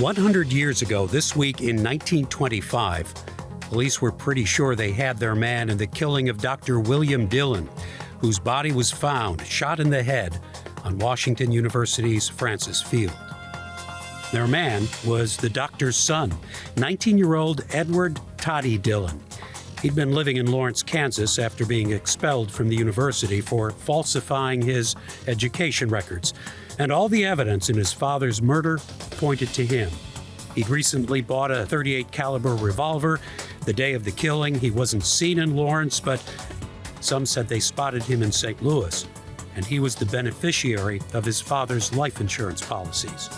100 years ago, this week in 1925, police were pretty sure they had their man in the killing of Dr. William Dillon, whose body was found shot in the head on Washington University's Francis Field. Their man was the doctor's son, 19-year-old Edward Toddy Dylan. He'd been living in Lawrence, Kansas after being expelled from the university for falsifying his education records, and all the evidence in his father's murder pointed to him. He'd recently bought a .38 caliber revolver. The day of the killing, he wasn't seen in Lawrence, but some said they spotted him in St. Louis, and he was the beneficiary of his father's life insurance policies.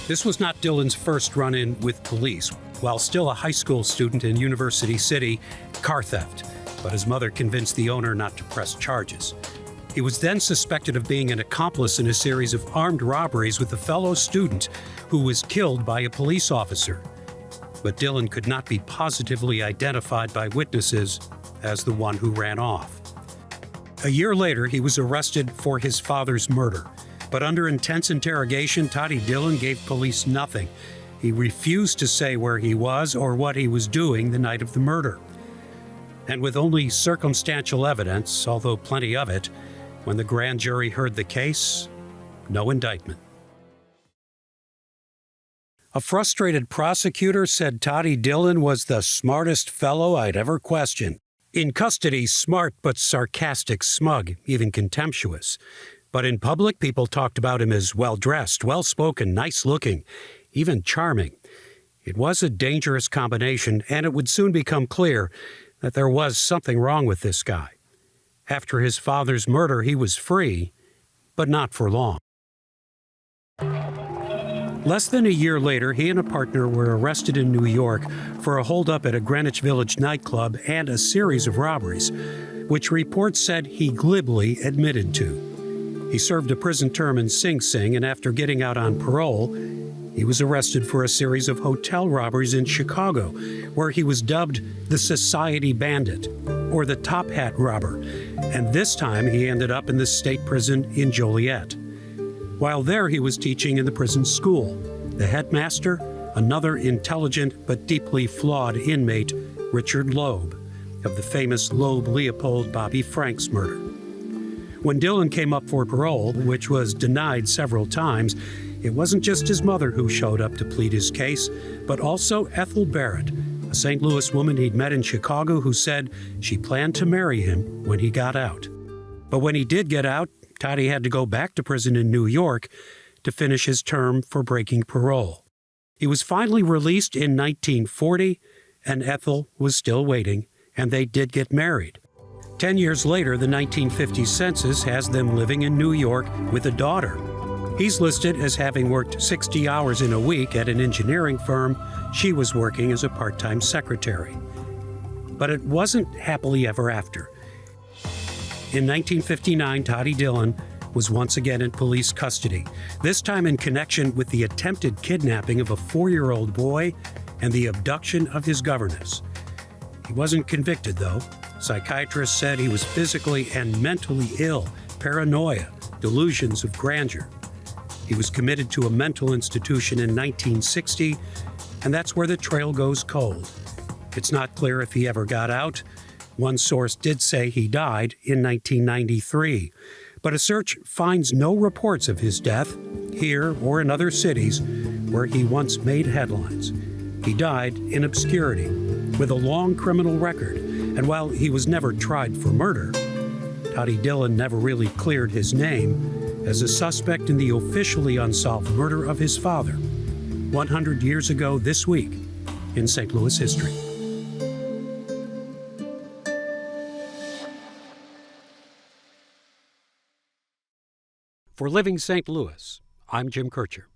This was not Dillon's first run-in with police. While still a high school student in University City, car theft, but his mother convinced the owner not to press charges. He was then suspected of being an accomplice in a series of armed robberies with a fellow student who was killed by a police officer. But Dillon could not be positively identified by witnesses as the one who ran off. A year later, he was arrested for his father's murder. But under intense interrogation, Toddy Dylan gave police nothing. He refused to say where he was or what he was doing the night of the murder. And with only circumstantial evidence, although plenty of it, when the grand jury heard the case, no indictment. A frustrated prosecutor said Toddy Dylan was the smartest fellow I'd ever questioned. In custody, smart but sarcastic, smug, even contemptuous. But in public, people talked about him as well-dressed, well-spoken, nice-looking, even charming. It was a dangerous combination, and it would soon become clear that there was something wrong with this guy. After his father's murder, he was free, but not for long. Less than a year later, he and a partner were arrested in New York for a holdup at a Greenwich Village nightclub and a series of robberies, which reports said he glibly admitted to. He served a prison term in Sing Sing, and after getting out on parole, he was arrested for a series of hotel robberies in Chicago, where he was dubbed the Society Bandit, or the Top Hat Robber, and this time he ended up in the state prison in Joliet. While there, he was teaching in the prison school. The headmaster, another intelligent but deeply flawed inmate, Richard Loeb, of the famous Loeb-Leopold Bobby Franks murder. When Dillon came up for parole, which was denied several times, it wasn't just his mother who showed up to plead his case, but also Ethel Barrett, a St. Louis woman he'd met in Chicago who said she planned to marry him when he got out. But when he did get out, Toddy had to go back to prison in New York to finish his term for breaking parole. He was finally released in 1940, and Ethel was still waiting, and they did get married. 10 years later, the 1950 census has them living in New York with a daughter. He's listed as having worked 60 hours in a week at an engineering firm. She was working as a part-time secretary. But it wasn't happily ever after. In 1959, Toddy Dylan was once again in police custody, this time in connection with the attempted kidnapping of a 4-year-old boy and the abduction of his governess. He wasn't convicted, though. Psychiatrists said he was physically and mentally ill, paranoia, delusions of grandeur. He was committed to a mental institution in 1960, and that's where the trail goes cold. It's not clear if he ever got out. One source did say he died in 1993, but a search finds no reports of his death, here or in other cities where he once made headlines. He died in obscurity, with a long criminal record, and while he was never tried for murder, Toddy Dylan never really cleared his name as a suspect in the officially unsolved murder of his father, 100 years ago this week in St. Louis history. For Living St. Louis, I'm Jim Kircher.